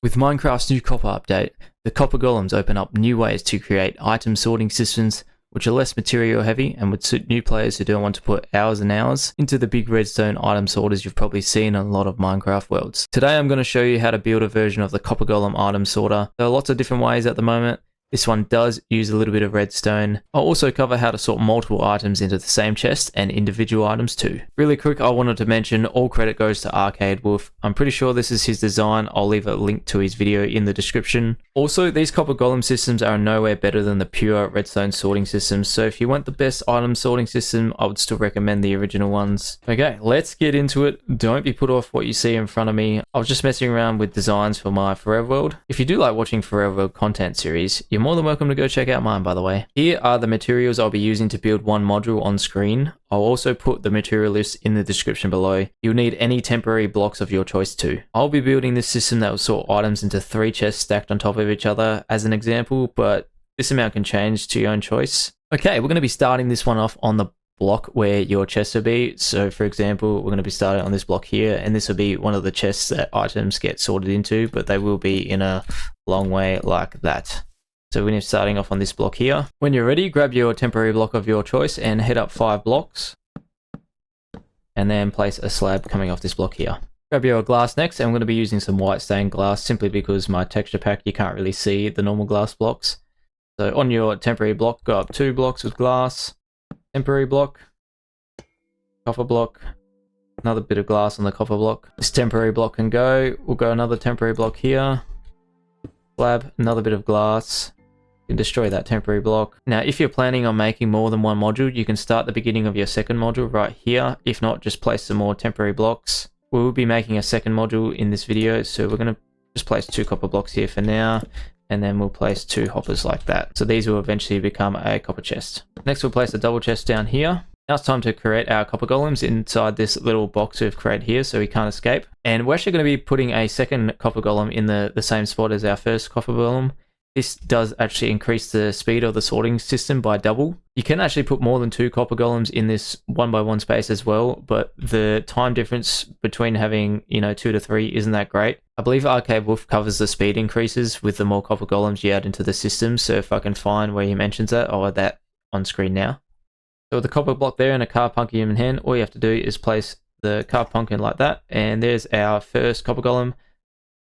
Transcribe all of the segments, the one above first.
With Minecraft's new copper update, the copper golems open up new ways to create item sorting systems which are less material heavy and would suit new players who don't want to put hours and hours into the big redstone item sorters you've probably seen in a lot of Minecraft worlds. Today I'm going to show you how to build a version of the copper golem item sorter. There are lots of different ways at the moment. This one does use a little bit of redstone. I'll also cover how to sort multiple items into the same chest and individual items too. Really quick, I wanted to mention all credit goes to Arcade Wolf. I'm pretty sure this is his design. I'll leave a link to his video in the description. Also, these copper golem systems are nowhere better than the pure redstone sorting systems, so if you want the best item sorting system, I would still recommend the original ones. Okay, let's get into it. Don't be put off what you see in front of me. I was just messing around with designs for my Forever World. If you do like watching Forever World content series, you're more than welcome to go check out mine, by the way. Here are the materials I'll be using to build one module on screen. I'll also put the material list in the description below. You'll need any temporary blocks of your choice too. I'll be building this system that will sort items into 3 chests stacked on top of each other as an example, but this amount can change to your own choice. Okay, we're going to be starting this one off on the block where your chests will be. So for example, we're going to be starting on this block here, and this will be one of the chests that items get sorted into, but they will be in a long way like that. So we're starting off on this block here. When you're ready, grab your temporary block of your choice and head up 5 blocks. And then place a slab coming off this block here. Grab your glass next, and I'm going to be using some white stained glass simply because my texture pack, you can't really see the normal glass blocks. So on your temporary block, go up 2 blocks with glass, temporary block, copper block, another bit of glass on the copper block. This temporary block can go. We'll go another temporary block here, slab, another bit of glass. Destroy that temporary block. Now if you're planning on making more than one module, you can start the beginning of your second module right here. If not, just place some more temporary blocks. We will be making a second module in this video, so we're going to just place 2 copper blocks here for now, and then we'll place 2 hoppers like that. So these will eventually become a copper chest. Next we'll place a double chest down here. Now it's time to create our copper golems inside this little box we've created here so we can't escape. And we're actually going to be putting a second copper golem in the same spot as our first copper golem. This does actually increase the speed of the sorting system by double. You can actually put more than 2 copper golems in this 1x1 space as well, but the time difference between having, 2 to 3 isn't that great. I believe Arcade Wolf covers the speed increases with the more copper golems you add into the system, so if I can find where he mentions that, I'll add that on screen now. So with the copper block there and a carved pumpkin in hand, all you have to do is place the carved pumpkin like that, and there's our first copper golem.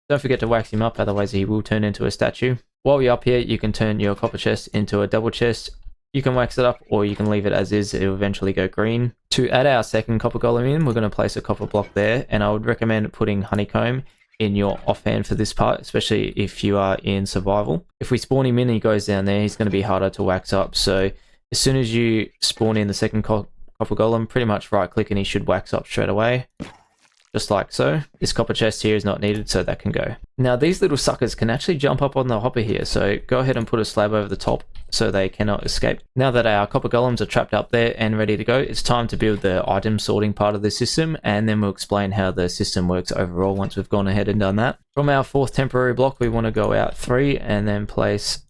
Don't forget to wax him up, otherwise he will turn into a statue. While you're up here, you can turn your copper chest into a double chest. You can wax it up or you can leave it as is, it will eventually go green. To add our second copper golem in, we're going to place a copper block there, and I would recommend putting Honeycomb in your offhand for this part, especially if you are in survival. If we spawn him in and he goes down there, he's going to be harder to wax up, so as soon as you spawn in the second copper golem, pretty much right click and he should wax up straight away. Just like so. This copper chest here is not needed, so that can go. Now these little suckers can actually jump up on the hopper here, so go ahead and put a slab over the top so they cannot escape. Now that our copper golems are trapped up there and ready to go, it's time to build the item sorting part of the system, and then we'll explain how the system works overall once we've gone ahead and done that. From our 4th temporary block, we want to go out 3 and then place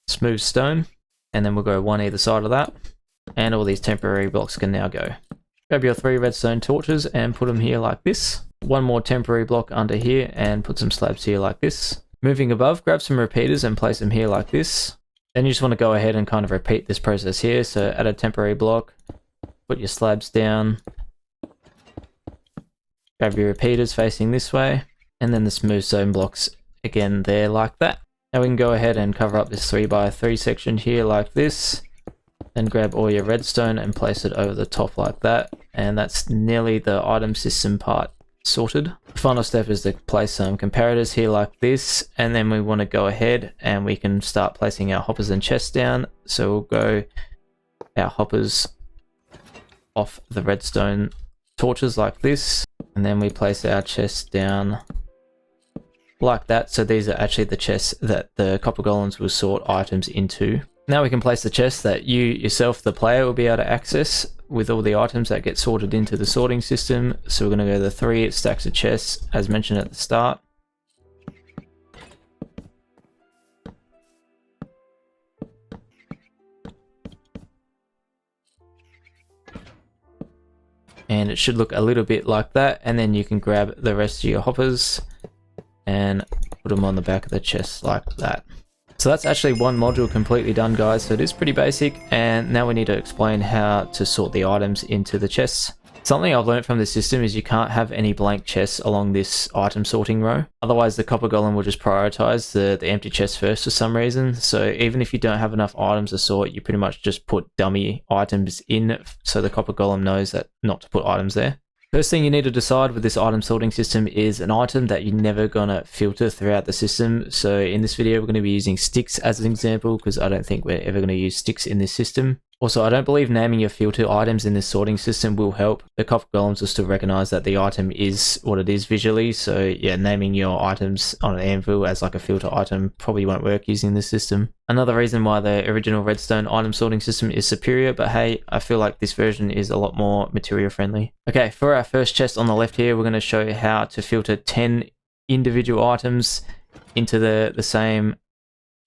smooth stone, and then we'll go 1 either side of that, and all these temporary blocks can now go. Grab your 3 redstone torches and put them here like this. 1 more temporary block under here and put some slabs here like this. Moving above, grab some repeaters and place them here like this. Then you just want to go ahead and kind of repeat this process here. So add a temporary block, put your slabs down, grab your repeaters facing this way, and then the smooth stone blocks again there like that. Now we can go ahead and cover up this 3x3 section here like this. Then grab all your redstone and place it over the top like that, and that's nearly the item system part sorted. The final step is to place some comparators here like this, and then we want to go ahead and we can start placing our hoppers and chests down. So we'll go our hoppers off the redstone torches like this, and then we place our chests down like that. So these are actually the chests that the copper golems will sort items into. Now we can place the chest that you yourself, the player, will be able to access with all the items that get sorted into the sorting system. So we're going to go the 3 stacks of chests as mentioned at the start. And it should look a little bit like that, and then you can grab the rest of your hoppers and put them on the back of the chest like that. So that's actually one module completely done, guys. So it is pretty basic, and now we need to explain how to sort the items into the chests. Something I've learned from this system is you can't have any blank chests along this item sorting row. Otherwise the copper golem will just prioritize the empty chests first for some reason. So even if you don't have enough items to sort, you pretty much just put dummy items in so the copper golem knows that not to put items there. First thing you need to decide with this item sorting system is an item that you're never gonna filter throughout the system. So in this video, we're gonna be using sticks as an example, because I don't think we're ever gonna use sticks in this system. Also, I don't believe naming your filter items in this sorting system will help. The copper golems will still recognize that the item is what it is visually. So yeah, naming your items on an anvil as like a filter item probably won't work using this system. Another reason why the original redstone item sorting system is superior, but hey, I feel like this version is a lot more material friendly. Okay, for our first chest on the left here, we're going to show you how to filter 10 individual items into the same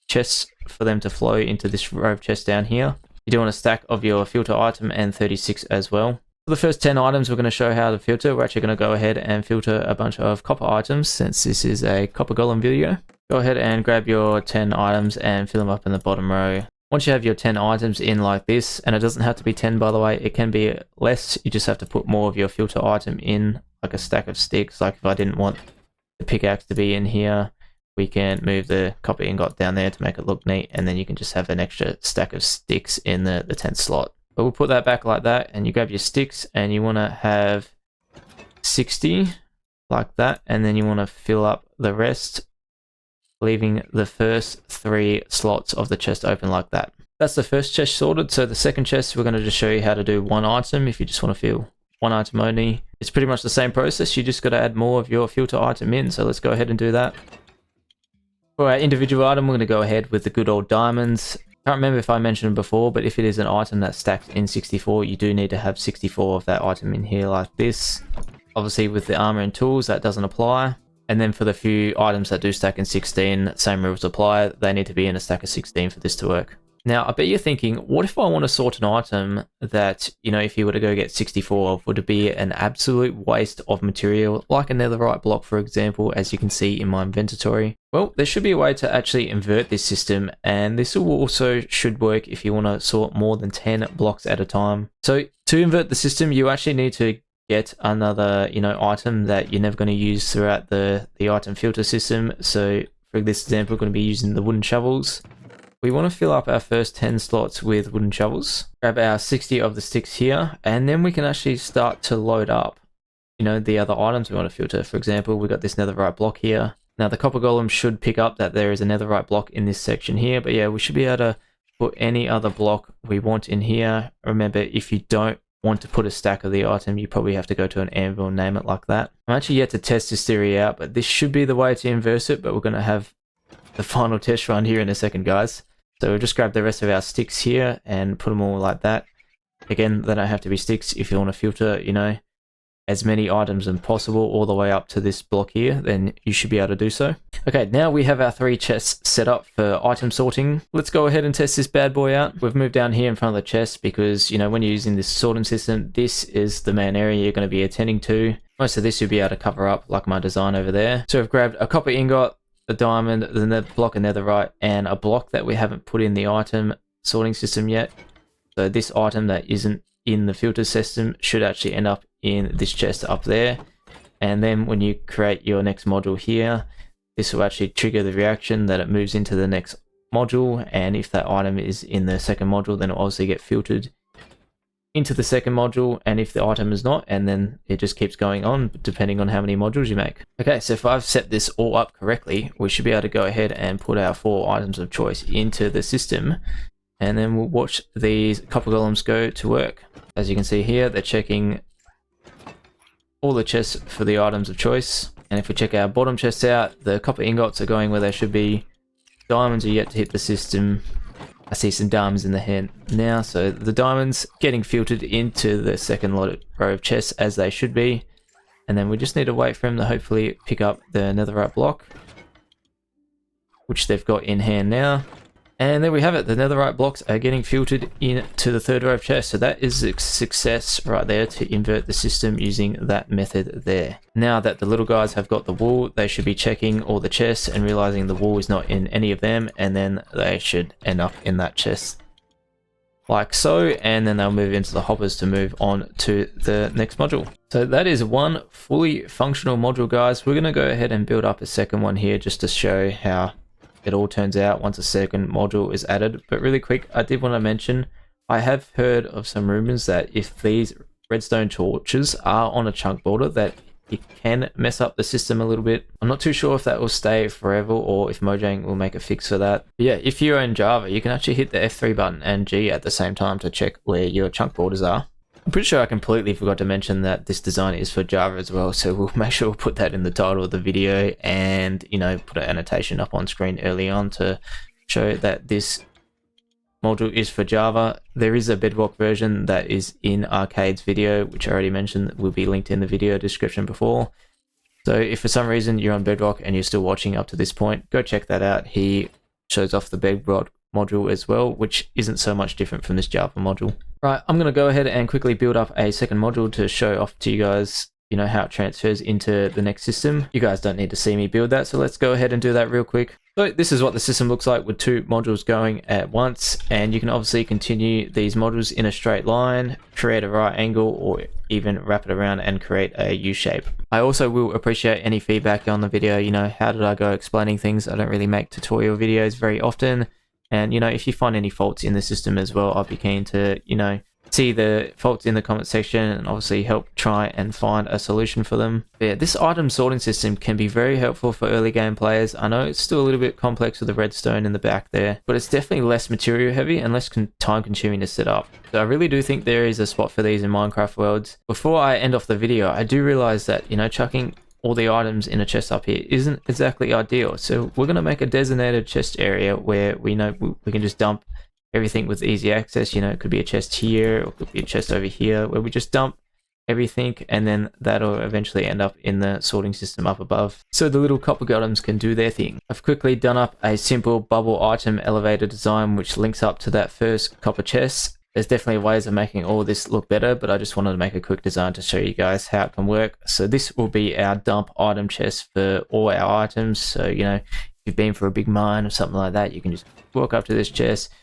chests for them to flow into this row of chests down here. You do want a stack of your filter item and 36 as well. For the first 10 items, we're going to show how to filter. We're actually going to go ahead and filter a bunch of copper items since this is a copper golem video. Go ahead and grab your 10 items and fill them up in the bottom row. Once you have your 10 items in like this, and it doesn't have to be 10 by the way, it can be less. You just have to put more of your filter item in, like a stack of sticks. Like if I didn't want the pickaxe to be in here, we can move the copper ingot down there to make it look neat, and then you can just have an extra stack of sticks in the 10th slot. But we'll put that back like that, and you grab your sticks, and you want to have 60 like that, and then you want to fill up the rest, leaving the first 3 slots of the chest open like that. That's the first chest sorted. So the second chest, we're going to just show you how to do one item if you just want to fill one item only. It's pretty much the same process, you just got to add more of your filter item in, so let's go ahead and do that. For our individual item, we're going to go ahead with the good old diamonds. Can't remember if I mentioned it before, but if it is an item that's stacked in 64, you do need to have 64 of that item in here like this. Obviously with the armor and tools, that doesn't apply. And then for the few items that do stack in 16, same rules apply. They need to be in a stack of 16 for this to work. Now, I bet you're thinking, what if I want to sort an item that, you know, if you were to go get 64 of, would it be an absolute waste of material, like a netherite block, for example, as you can see in my inventory? Well, there should be a way to actually invert this system, and this also should work if you want to sort more than 10 blocks at a time. So to invert the system, you actually need to get another, you know, item that you're never going to use throughout the item filter system. So for this example, we're going to be using the wooden shovels. We want to fill up our first 10 slots with wooden shovels, grab our 60 of the sticks here, and then we can actually start to load up, you know, the other items we want to filter. For example, we've got this netherite block here. Now the copper golem should pick up that there is a netherite block in this section here, but yeah, we should be able to put any other block we want in here. Remember, if you don't want to put a stack of the item, you probably have to go to an anvil and name it like that. I'm actually yet to test this theory out, but this should be the way to inverse it, but we're going to have the final test run here in a second, guys. So we'll just grab the rest of our sticks here and put them all like that. Again, they don't have to be sticks. If you want to filter, you know, as many items as possible all the way up to this block here, then you should be able to do so. Okay, now we have our 3 chests set up for item sorting. Let's go ahead and test this bad boy out. We've moved down here in front of the chest because, you know, when you're using this sorting system, this is the main area you're going to be attending to. Most of this you'll be able to cover up, like my design over there. So we've grabbed a copper ingot, a diamond, the block of netherite, and a block that we haven't put in the item sorting system yet. So this item that isn't in the filter system should actually end up in this chest up there. And then when you create your next module here, this will actually trigger the reaction that it moves into the next module, and if that item is in the second module, then it will obviously get filtered into the second module, and if the item is not, and then it just keeps going on depending on how many modules you make. Okay, so if I've set this all up correctly, we should be able to go ahead and put our 4 items of choice into the system, and then we'll watch these copper golems go to work. As you can see here, they're checking all the chests for the items of choice, and if we check our bottom chests out, the copper ingots are going where they should be. Diamonds are yet to hit the system. I see some diamonds in the hand now, so the diamonds getting filtered into the second row of chests as they should be, and then we just need to wait for them to hopefully pick up the netherite block, which they've got in hand now. And there we have it. The netherite blocks are getting filtered into the third row of chests. So that is a success right there to invert the system using that method there. Now that the little guys have got the wool, they should be checking all the chests and realizing the wool is not in any of them. And then they should end up in that chest like so, and then they'll move into the hoppers to move on to the next module. So that is one fully functional module, guys. We're going to go ahead and build up a second one here just to show how it all turns out once a second module is added. But really quick, I did want to mention, I have heard of some rumors that if these redstone torches are on a chunk border, that it can mess up the system a little bit. I'm not too sure if that will stay forever or if Mojang will make a fix for that. But yeah, if you're in Java, you can actually hit the F3 button and G at the same time to check where your chunk borders are. I'm pretty sure I completely forgot to mention that this design is for Java as well, so we'll make sure we'll put that in the title of the video and, you know, put an annotation up on screen early on to show that this module is for Java. There is a Bedrock version that is in Arcade's video, which I already mentioned will be linked in the video description before. So if for some reason you're on Bedrock and you're still watching up to this point, go check that out. He shows off the Bedrock module as well, which isn't so much different from this Java module. Right, I'm going to go ahead and quickly build up a second module to show off to you guys, you know, how it transfers into the next system. You guys don't need to see me build that, so let's go ahead and do that real quick. So this is what the system looks like with two modules going at once, and you can obviously continue these modules in a straight line, create a right angle, or even wrap it around and create a U shape. I also will appreciate any feedback on the video. You know, how did I go explaining things? I don't really make tutorial videos very often, and you know, if you find any faults in the system as well, I'd be keen to, you know, see the faults in the comment section and obviously help try and find a solution for them. But yeah, this item sorting system can be very helpful for early game players. I know it's still a little bit complex with the redstone in the back there, but it's definitely less material heavy and less time consuming to set up. So I really do think there is a spot for these in Minecraft worlds. Before I end off the video, I do realize that, you know, chucking all the items in a chest up here isn't exactly ideal. So we're going to make a designated chest area where we know we can just dump everything with easy access. You know, it could be a chest here, or it could be a chest over here, where we just dump everything, and then that'll eventually end up in the sorting system up above, so the little copper golems can do their thing. I've quickly done up a simple bubble item elevator design which links up to that first copper chest. There's definitely ways of making all this look better, but I just wanted to make a quick design to show you guys how it can work. So this will be our dump item chest for all our items. So, you know, if you've been for a big mine or something like that, you can just walk up to this chest.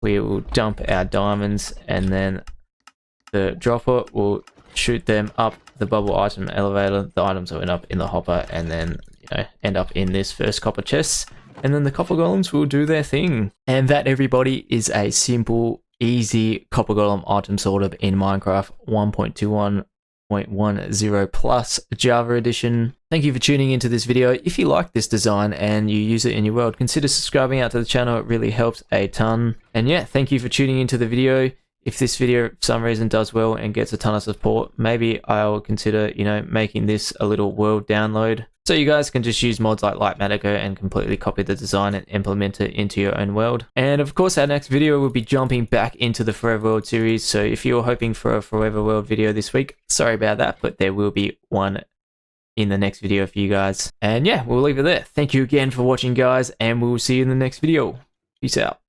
We will dump our diamonds, and then the dropper will shoot them up the bubble item elevator. The items will end up in the hopper and then, you know, end up in this first copper chest. And then the copper golems will do their thing. And that, everybody, is a simple, easy copper golem item sorter in Minecraft 1.21.10 plus Java edition. Thank you for tuning into this video. If you like this design and you use it in your world, consider subscribing out to the channel. It really helps a ton. And yeah, thank you for tuning into the video. If this video for some reason does well and gets a ton of support, maybe I'll consider, you know, making this a little world download, so you guys can just use mods like Lightmatico and completely copy the design and implement it into your own world. And of course, our next video will be jumping back into the Forever World series. So if you're hoping for a Forever World video this week, sorry about that, but there will be one in the next video for you guys. And yeah, we'll leave it there. Thank you again for watching, guys, and we'll see you in the next video. Peace out.